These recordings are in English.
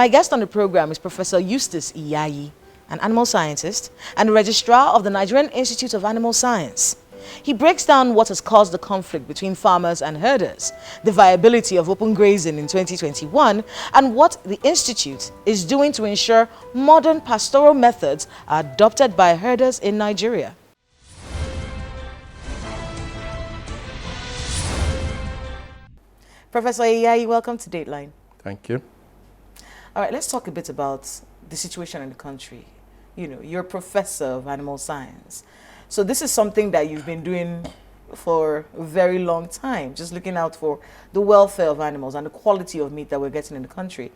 My guest on the program is Professor Eustace Iyayi, an animal scientist and registrar of the Nigerian Institute of Animal Science. He breaks down what has caused the conflict between farmers and herders, the viability of open grazing in 2021, and what the Institute is doing to ensure modern pastoral methods are adopted by herders in Nigeria. Professor Iyayi, welcome to Dateline. Thank you. All right, let's talk a bit about the situation in the country. You know, you're a professor of animal science. So this is something that you've been doing for a very long time, just looking out for the welfare of animals and the quality of meat that we're getting in the country.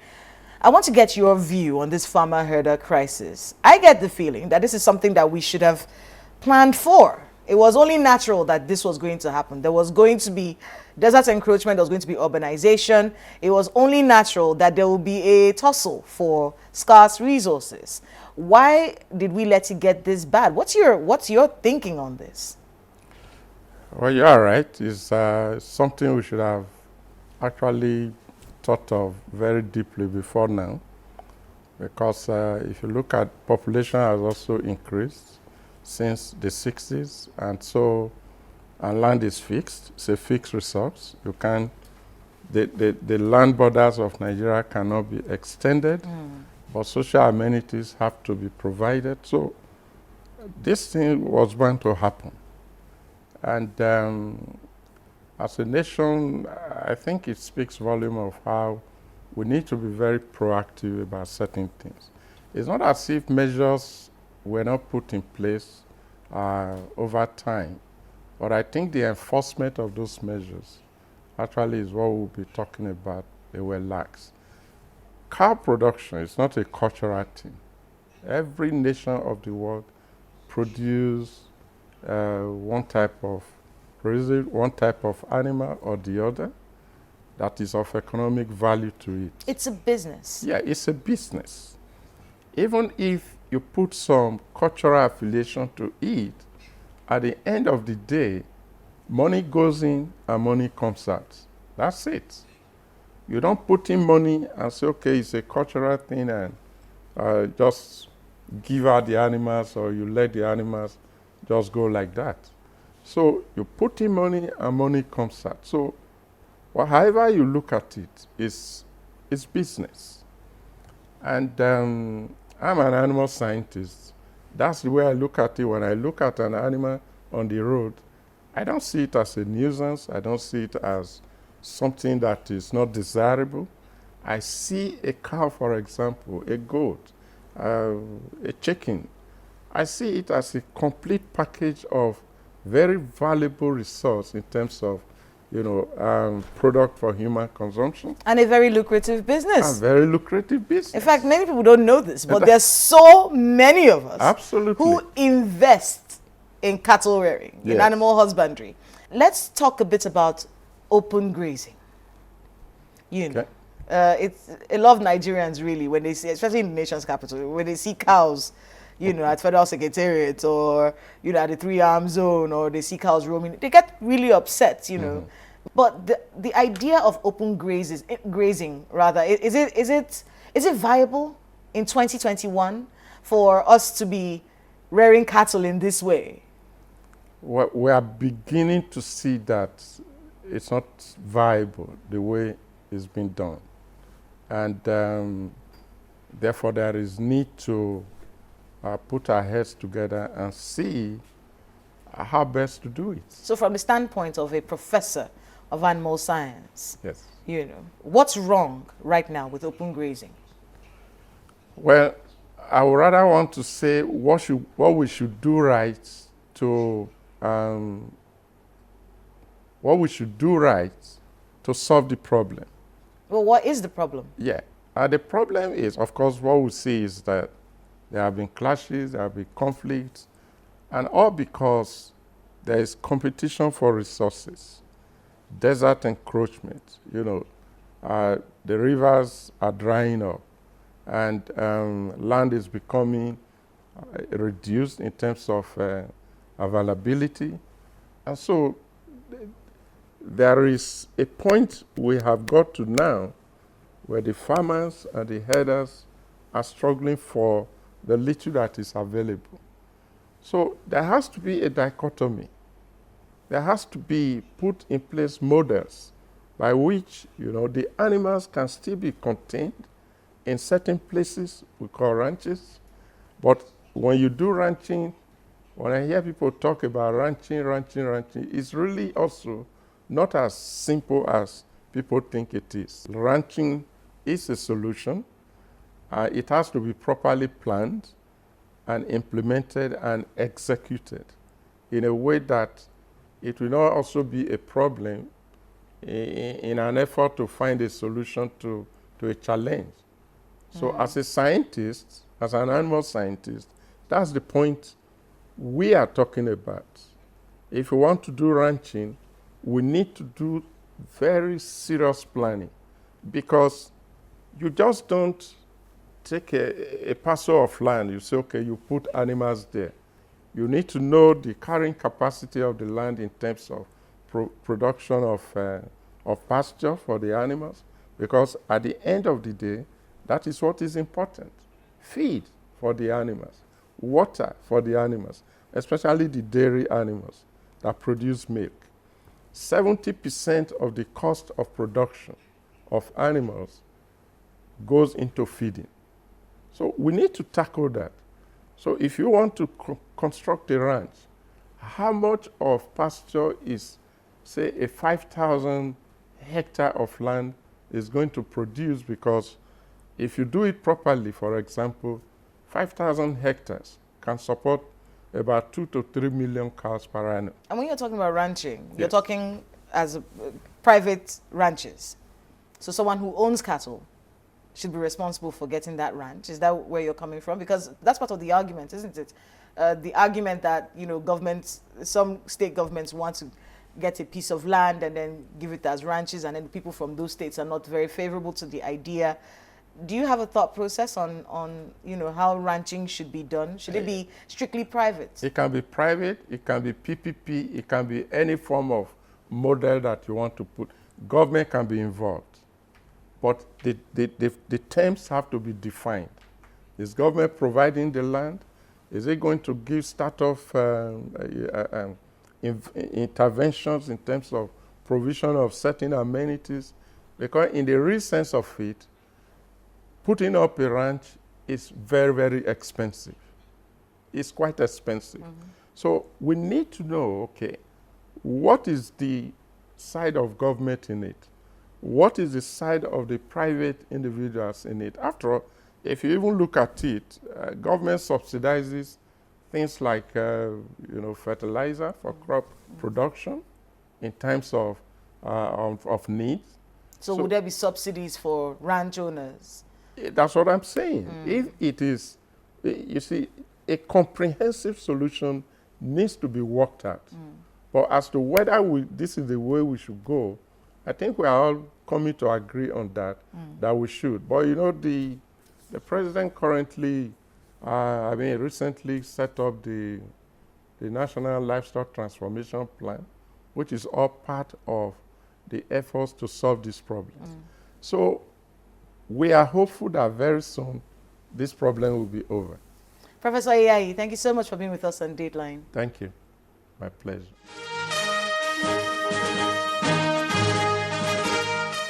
I want to get your view on this farmer-herder crisis. I get the feeling that this is something that we should have planned for. It was only natural that this was going to happen. There was going to be desert encroachment, there was going to be urbanization. It was only natural that there will be a tussle for scarce resources. Why did we let it get this bad? What's your thinking on this? Well, you're right. It's something we should have actually thought of very deeply before now, because if you look at population has also increased since the 60s, and land is fixed. It's a fixed resource. You can, the land borders of Nigeria cannot be extended, but social amenities have to be provided. So this thing was bound to happen. And as a nation, I think it speaks volume of how we need to be very proactive about certain things. It's not as if measures were not put in place over time, but I think the enforcement of those measures actually is what we'll be talking about. They were lax. Cow production is not a cultural thing. Every nation of the world produces one type of animal or the other that is of economic value to it. It's a business. Yeah, it's a business. Even if you put some cultural affiliation to it, at the end of the day, money goes in and money comes out. That's it. You don't put in money and say, okay, it's a cultural thing, and just give out the animals, or you let the animals just go like that. So you put in money and money comes out. So however you look at it, it's business. And I'm an animal scientist. That's the way I look at it. When I look at an animal on the road, I don't see it as a nuisance. I don't see it as something that is not desirable. I see a cow, for example, a goat, a chicken. I see it as a complete package of very valuable resource in terms of, product for human consumption. And a very lucrative business. A very lucrative business. In fact, many people don't know this, but there's so many of us absolutely who invest in cattle rearing, in animal husbandry. Let's talk a bit about open grazing. It's a lot of Nigerians really, when they see, especially in the nation's capital, when they see cows, at Federal Secretariat, or, at the 3-arm zone, or they see cows roaming, they get really upset, But the idea of open grazing, is it viable in 2021 for us to be rearing cattle in this way? Well, we are beginning to see that it's not viable the way it's been done. And therefore there is need to put our heads together and see how best to do it. So from the standpoint of a professor of animal science, yes, what's wrong right now with open grazing? Well, I would rather want to say what we should do right to solve the problem. Well, what is the problem? Yeah, the problem is, of course, what we see is that there have been clashes, there have been conflicts, and all because there is competition for resources. Desert encroachment, the rivers are drying up, and land is becoming reduced in terms of availability. And so there is a point we have got to now where the farmers and the herders are struggling for the little that is available. So there has to be a dichotomy. There has to be put in place models by which, the animals can still be contained in certain places we call ranches. But when you do ranching, when I hear people talk about ranching, it's really also not as simple as people think it is. Ranching is a solution. It has to be properly planned and implemented and executed in a way that it will not also be a problem in an effort to find a solution to a challenge. So as a scientist, as an animal scientist, that's the point we are talking about. If we want to do ranching, we need to do very serious planning, because you just don't take a parcel of land, you say, okay, you put animals there. You need to know the carrying capacity of the land in terms of production of pasture for the animals, because at the end of the day, that is what is important. Feed for the animals, water for the animals, especially the dairy animals that produce milk. 70% of the cost of production of animals goes into feeding. So we need to tackle that. So if you want to construct a ranch, how much of pasture is, say, a 5,000 hectare of land is going to produce? Because if you do it properly, for example, 5,000 hectares can support about 2 to 3 million cows per annum. And when you're talking about ranching, you're Yes. talking as private ranches. So someone who owns cattle should be responsible for getting that ranch. Is that where you're coming from? Because that's part of the argument, isn't it? The argument that, governments, some state governments want to get a piece of land and then give it as ranches, and then people from those states are not very favorable to the idea. Do you have a thought process on how ranching should be done? Should it be strictly private? It can be private, it can be PPP, it can be any form of model that you want to put. Government can be involved. But the terms have to be defined. Is government providing the land? Is it going to give start-off interventions in terms of provision of certain amenities? Because in the real sense of it, putting up a ranch is very, very expensive. It's quite expensive. So we need to know, okay, what is the side of government in it? What is the side of the private individuals in it? After all, if you even look at it, government subsidizes things like, fertilizer for crop production in times of need. So would there be subsidies for ranch owners? That's what I'm saying. If it is, you see, a comprehensive solution needs to be worked out. But as to whether this is the way we should go, I think we are all coming to agree on that, that we should. But the president currently, recently set up the National Livestock Transformation Plan, which is all part of the efforts to solve these problems. So we are hopeful that very soon this problem will be over. Professor Ayayi, thank you so much for being with us on Dateline. Thank you. My pleasure.